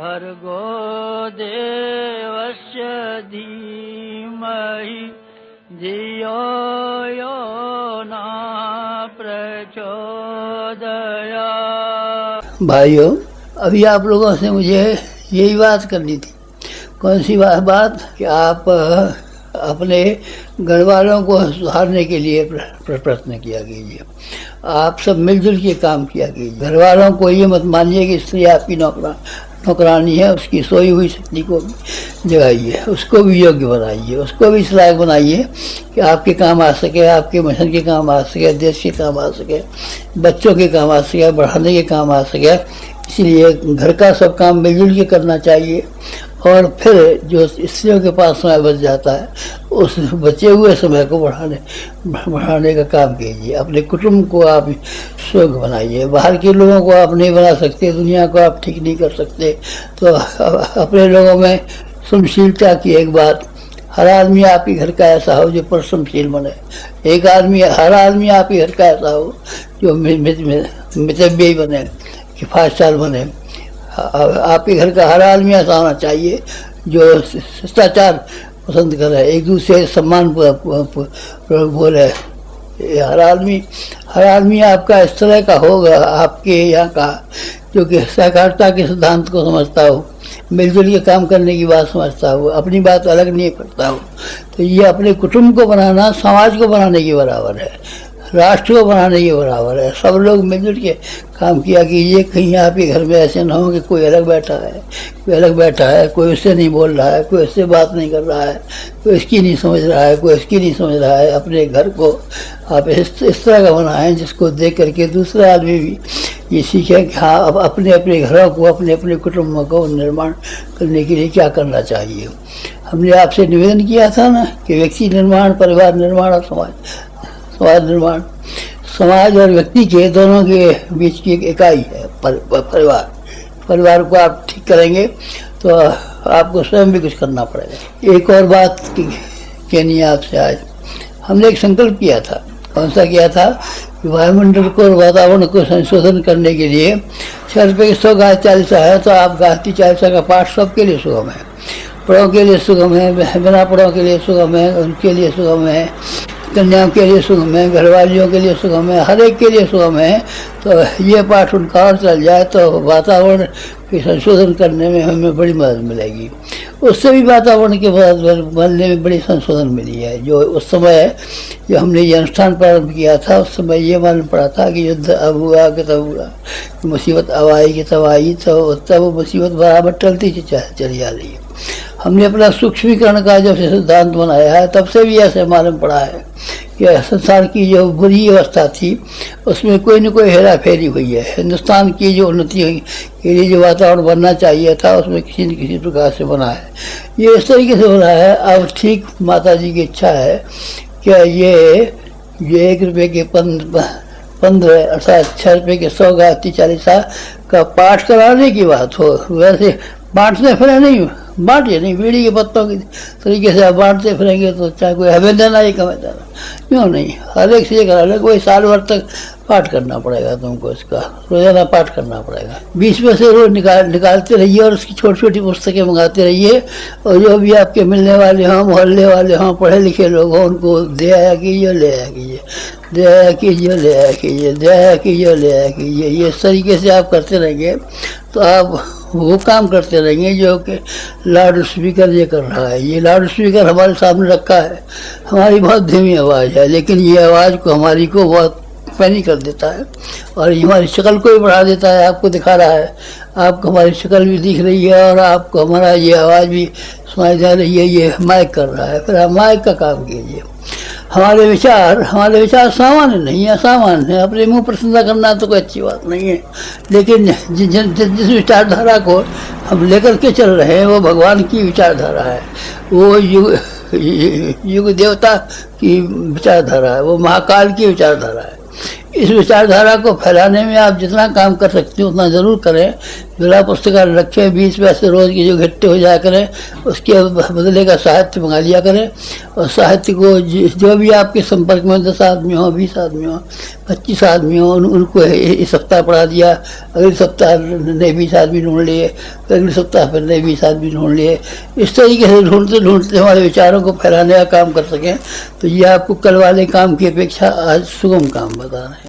भर्गो देवस्य धीमहि धियो यो न प्रचोदयात्। भाइयों, अभी आप लोगों से मुझे यही बात करनी थी। कौन सी बात? कि आप अपने घर वालों को सुधारने के लिए प्रयत्न किया कीजिए। आप सब मिलजुल के काम किया कीजिए। घर वालों को ये मत मानिए कि स्त्री आपकी नौकरानी है। उसकी सोई हुई शक्ति को जगाइए, उसको भी योग्य बनाइए, उसको भी इस लायक बनाइए कि आपके काम आ सके, आपके मिशन के काम आ सके, देश के काम आ सके, बच्चों के काम आ सके, बढ़ाने के काम आ सके। इसलिए घर का सब काम मिलजुल के करना चाहिए। और फिर जो स्त्रियों के पास समय बच जाता है, उस बचे हुए समय को बढ़ाने का काम कीजिए। अपने कुटुंब को आप सुख बनाइए। बाहर के लोगों को आप नहीं बना सकते, दुनिया को आप ठीक नहीं कर सकते, तो अपने लोगों में श्रमशीलता की एक बात। हर आदमी आपके घर का ऐसा हो जो परिश्रमशील बने। हर आदमी आपके घर का ऐसा हो जो मितव्ययी बने, किफायतशाल बने। आपके घर का हर आदमी ऐसा होना चाहिए जो शिष्टाचार पसंद करे, एक दूसरे सम्मान बोले। हर आदमी आपका इस तरह का होगा, आपके यहाँ का, जो कि सहकारिता के सिद्धांत को समझता हो, मिलजुल के काम करने की बात समझता हो, अपनी बात अलग नहीं करता हो। तो ये अपने कुटुंब को बनाना समाज को बनाने के बराबर है, राष्ट्र को बनाने के बराबर है। सब लोग मिलजुल के काम किया कीजिए। कहीं आपके घर में ऐसे ना हो कि कोई अलग बैठा है, कोई उससे नहीं बोल रहा है, कोई उससे बात नहीं कर रहा है, कोई इसकी नहीं समझ रहा है, कोई इसकी नहीं समझ रहा है। अपने घर को आप इस तरह का बनाएं जिसको देख करके दूसरा आदमी भी ये सीखे कि हाँ, अब अपने अपने घरों को, अपने अपने कुटुंबों को निर्माण करने के लिए क्या करना चाहिए। हमने आपसे निवेदन किया था ना कि व्यक्ति निर्माण, परिवार निर्माण और समाज निर्माण। समाज और व्यक्ति के दोनों के बीच की एक इकाई है परिवार को आप ठीक करेंगे तो आपको स्वयं भी कुछ करना पड़ेगा। एक और बात कहनी है आपसे। आज हमने एक संकल्प किया था। कौन सा किया था? कि वायुमंडल को और वातावरण को संशोधन करने के लिए 6 रुपये की 100 गायत्री चालीसा है, तो आप गायत्री चालीसा का पाठ सबके लिए सुगम है। पढ़ों के लिए सुगम है, बिना पढ़ों के लिए सुगम है, उनके लिए सुगम है, कन्याओं के लिए सुगम है, घरवालियों के लिए सुगम है, हर एक के लिए सुगम है। तो ये पाठ उनका और चल जाए तो वातावरण के संशोधन करने में हमें बड़ी मदद मिलेगी। उससे भी वातावरण के बदलने में बड़ी संशोधन मिली है। जो उस समय जो हमने ये अनुष्ठान प्रारंभ किया था, उस समय ये मालूम पड़ा था कि युद्ध अब हुआ कि तब हुआ, मुसीबत अब आई कि तब आई, तो तब मुसीबत बराबर टलती चली जा रही है। हमने अपना सूक्ष्मीकरण का जब से सिद्धांत बनाया है, तब से भी ऐसे मालूम पड़ा है कि संसार की जो बुरी अवस्था थी उसमें कोई न कोई हेरा फेरी हुई है। हिंदुस्तान की जो उन्नति के लिए जो वातावरण बनना चाहिए था, उसमें किसी न किसी प्रकार से बना है। ये इस तरीके से बना है। अब ठीक माता जी की इच्छा है कि ये 1 रुपये के 15 अर्थात 6 रुपये के 100 गायत्री चालीसा का पाठ कराने की बात हो। वैसे बांटते फिरे नहीं, बांटिए नहीं, बीड़ी के पत्तों की तरीके से आप बांटते फिरेंगे तो चाहे कोई हमें देना ही कमें देना, क्यों नहीं। हर एक से करा ले, कोई साल भर तक पाठ करना पड़ेगा तुमको, इसका रोजाना पाठ करना पड़ेगा। बीच में से रोज निकालते रहिए और उसकी छोटी छोटी पुस्तकें मंगाते रहिए। और जो भी आपके मिलने वाले हों, मोहल्ले वाले हों, पढ़े लिखे लोग हों, उनको दे आया कीजिए, ले आया कीजिए, दे आया कीजिए, ले आया कीजिए, दे आया कीजिए, ले आया कीजिए। ये इस तरीके से आप करते रहेंगे तो आप वो काम करते रहेंगे जो कि लाउड स्पीकर ये कर रहा है। ये लाउड स्पीकर हमारे सामने रखा है। हमारी बहुत धीमी आवाज़ है, लेकिन ये आवाज़ को हमारी को बहुत पैनी कर देता है और ये हमारी शक्ल को भी बढ़ा देता है। आपको दिखा रहा है, आपको हमारी शक्ल भी दिख रही है और आपको हमारा ये आवाज़ भी सुनाई जा रही है। ये माइक कर रहा है, फिर आप माइक का काम कीजिए। हमारे विचार सामान्य नहीं है, असामान्य है। अपने मुंह प्रशंसा करना तो कोई अच्छी बात नहीं है, लेकिन जिस विचारधारा को हम लेकर के चल रहे हैं वो भगवान की विचारधारा है, वो युग देवता की विचारधारा है, वो महाकाल की विचारधारा है। इस विचारधारा को फैलाने में आप जितना काम कर सकते हो उतना ज़रूर करें, विला पुस्तकालय रखे, 20 पैसे रोज के जो इकट्ठे हो जाया करें, उसके बदले का साहित्य मंगा लिया करें। और साहित्य को जो भी आपके संपर्क में 10 आदमी हो, 20 आदमी हो, 25 आदमी हो, उनको इस सप्ताह पढ़ा दिया, अगले सप्ताह नए 20 आदमी ढूंढ लिए, अगले सप्ताह फिर नए 20 आदमी ढूंढ लिए। इस तरीके से ढूंढते ढूंढते हमारे विचारों को फैलाने का काम कर सकें। तो ये आपको कल वाले काम की अपेक्षा आज सुगम काम बता रहे हैं।